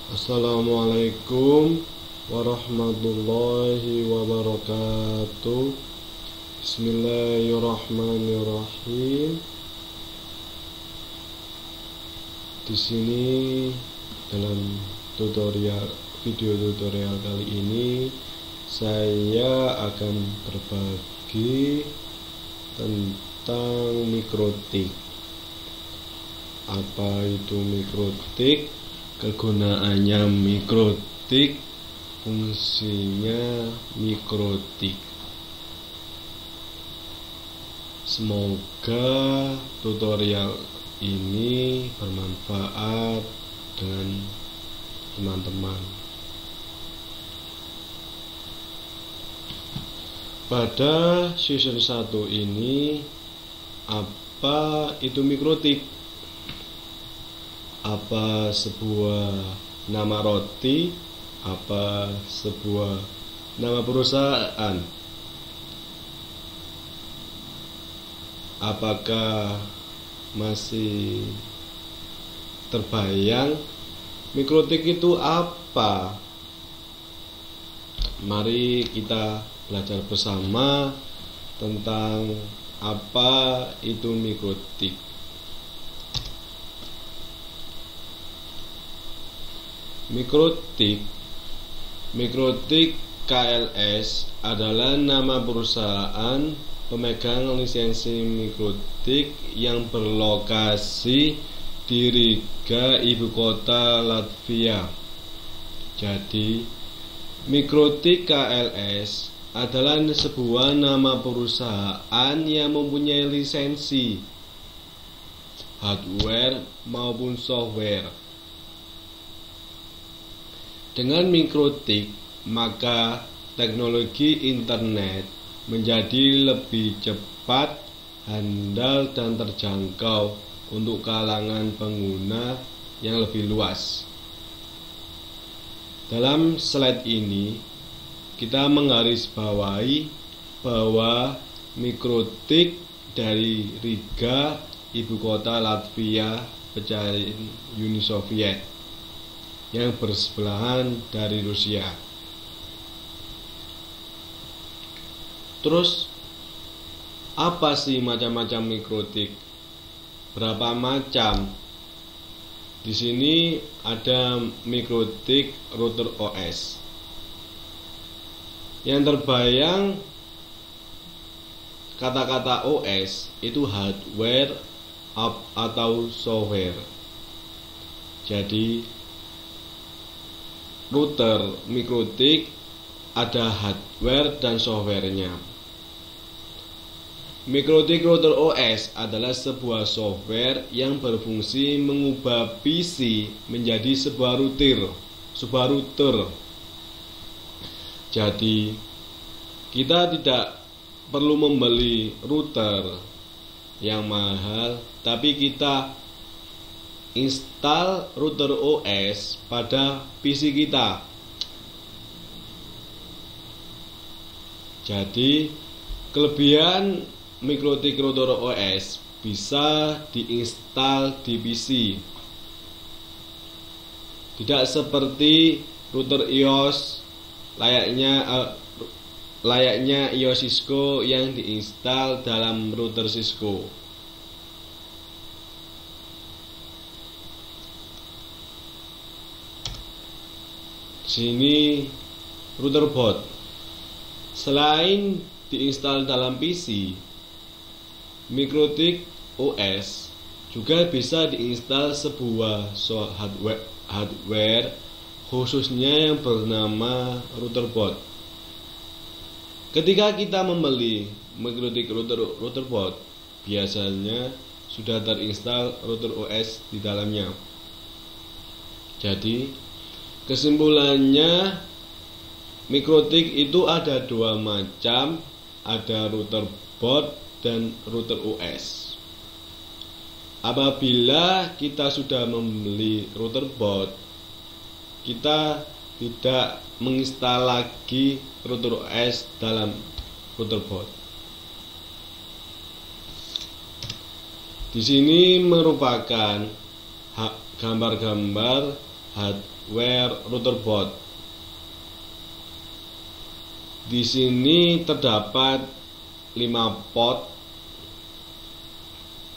Assalamualaikum warahmatullahi wabarakatuh. Bismillahirrahmanirrahim. Di sini dalam video tutorial kali ini saya akan berbagi tentang mikrotik. Apa itu mikrotik? Kegunaannya mikrotik, fungsinya mikrotik. Semoga tutorial ini bermanfaat dengan teman-teman. Pada season 1 ini, apa itu mikrotik? Apa sebuah nama roti? Apa sebuah nama perusahaan? Apakah masih terbayang mikrotik itu apa? Mari kita belajar bersama tentang apa itu mikrotik. Mikrotik KLS adalah nama perusahaan pemegang lisensi mikrotik yang berlokasi di Riga, ibu kota Latvia. Jadi, mikrotik KLS adalah sebuah nama perusahaan yang mempunyai lisensi hardware maupun software. Dengan mikrotik, maka teknologi internet menjadi lebih cepat, handal, dan terjangkau untuk kalangan pengguna yang lebih luas. Dalam slide ini, kita menggarisbawahi bahwa mikrotik dari Riga, ibu kota Latvia, pecahan Uni Soviet, yang bersebelahan dari Rusia. Terus, apa sih macam-macam mikrotik? Berapa macam? Di sini ada mikrotik router OS. Yang terbayang kata-kata OS itu hardware atau software. Jadi router mikrotik ada hardware dan softwarenya. Mikrotik router OS adalah sebuah software yang berfungsi mengubah PC menjadi sebuah router. Jadi, kita tidak perlu membeli router yang mahal, tapi kita install router OS pada PC kita. Jadi, kelebihan mikrotik router OS bisa diinstal di PC. Tidak seperti router iOS layaknya iOS Cisco yang diinstal dalam router Cisco. Sini router boot. Selain diinstal dalam PC, mikrotik OS juga bisa diinstal sebuah hardware khususnya yang bernama router boot. Ketika kita membeli mikrotik router boot, biasanya sudah terinstal router OS di dalamnya. Jadi, kesimpulannya, mikrotik itu ada dua macam, ada router boot dan router OS. Apabila kita sudah membeli router boot, kita tidak menginstal lagi router OS dalam router boot. Di sini merupakan gambar-gambar hardware router board. Di sini terdapat 5 port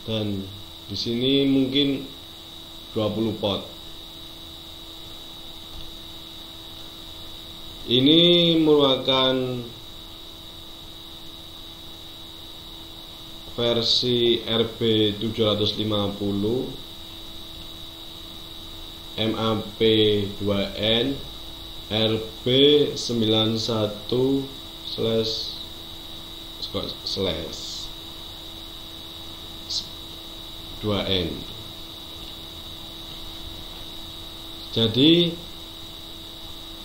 dan di sini mungkin 20 port. Ini merupakan versi RB750 MAP2N RB91/2N. Jadi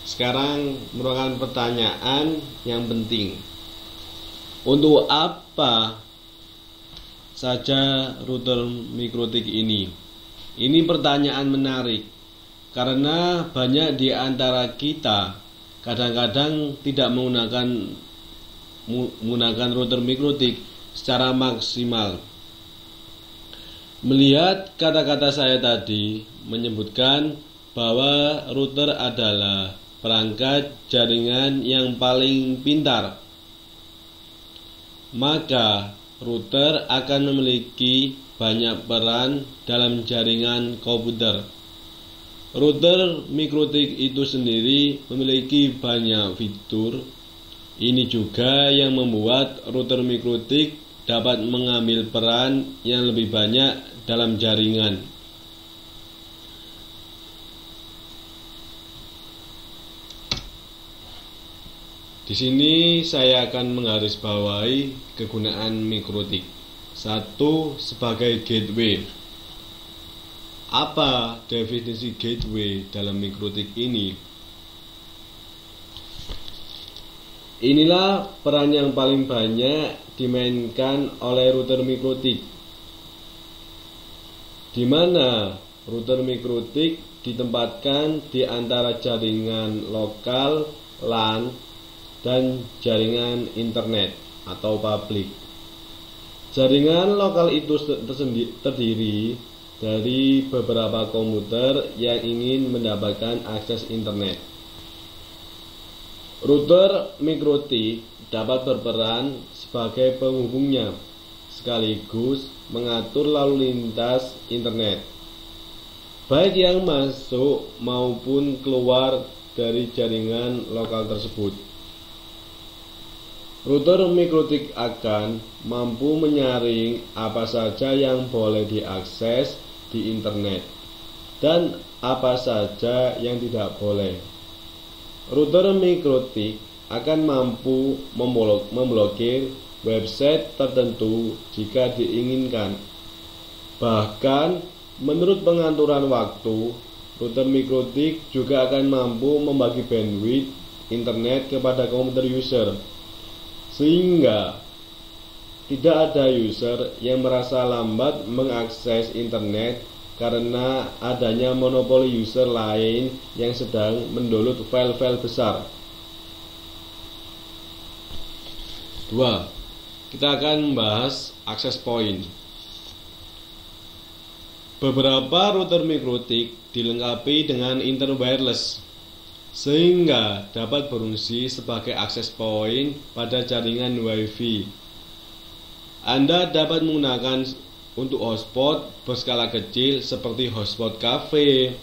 sekarang merupakan pertanyaan yang penting. Untuk apa saja router mikrotik ini? Ini pertanyaan menarik karena banyak di antara kita kadang-kadang tidak menggunakan router mikrotik secara maksimal. Melihat kata-kata saya tadi menyebutkan bahwa router adalah perangkat jaringan yang paling pintar, maka router akan memiliki banyak peran dalam jaringan komputer. Router mikrotik itu sendiri memiliki banyak fitur. Ini juga yang membuat router mikrotik dapat mengambil peran yang lebih banyak dalam jaringan. Di sini saya akan menggarisbawahi kegunaan mikrotik. 1. Sebagai gateway. Apa definisi gateway dalam mikrotik ini? Inilah peran yang paling banyak dimainkan oleh router mikrotik, di mana router mikrotik ditempatkan di antara jaringan lokal LAN dan jaringan internet atau publik. Jaringan lokal itu terdiri dari beberapa komputer yang ingin mendapatkan akses internet. Router mikrotik dapat berperan sebagai penghubungnya, sekaligus mengatur lalu lintas internet, baik yang masuk maupun keluar dari jaringan lokal tersebut. Router mikrotik akan mampu menyaring apa saja yang boleh diakses di internet dan apa saja yang tidak boleh. Router mikrotik akan mampu memblokir website tertentu jika diinginkan. Bahkan menurut pengaturan waktu, router mikrotik juga akan mampu membagi bandwidth internet kepada komputer user, sehingga tidak ada user yang merasa lambat mengakses internet karena adanya monopoli user lain yang sedang mendownload file-file besar. 2. Kita akan membahas access point. Beberapa router mikrotik dilengkapi dengan internet wireless, sehingga dapat berfungsi sebagai access point pada jaringan Wi-Fi. Anda dapat menggunakan untuk hotspot berskala kecil seperti hotspot cafe,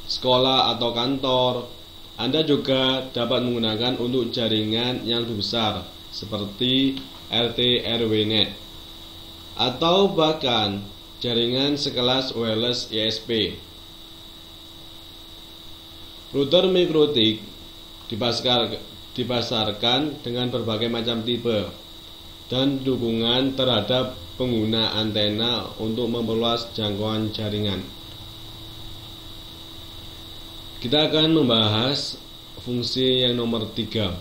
sekolah atau kantor. Anda juga dapat menggunakan untuk jaringan yang lebih besar seperti RT/RW-net atau bahkan jaringan sekelas wireless ISP. Router mikrotik dipasarkan dengan berbagai macam tipe dan dukungan terhadap pengguna antena untuk memperluas jangkauan jaringan. Kita akan membahas fungsi yang nomor 3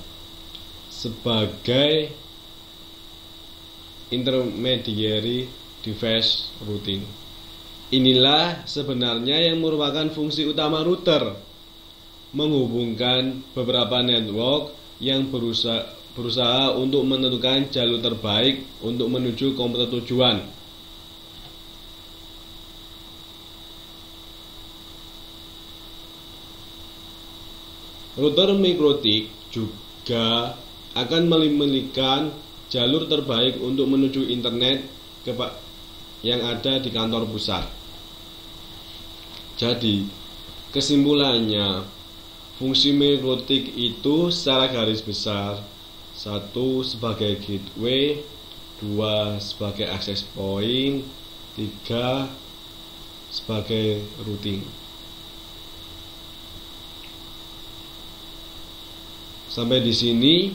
sebagai intermediary device routing. Inilah sebenarnya yang merupakan fungsi utama router, menghubungkan beberapa network yang berusaha untuk menentukan jalur terbaik untuk menuju komputer tujuan. Router mikrotik juga akan memiliki jalur terbaik untuk menuju internet yang ada di kantor pusat. Jadi, kesimpulannya, fungsi mikrotik itu secara garis besar: 1 sebagai gateway, 2 sebagai access point, 3 sebagai routing. Sampai di sini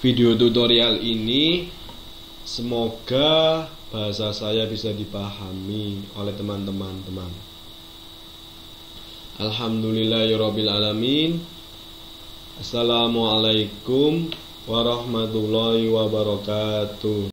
video tutorial ini. Semoga bahasa saya bisa dipahami oleh teman-teman. Alhamdulillahirabbil alamin. Assalamualaikum warahmatullahi wabarakatuh.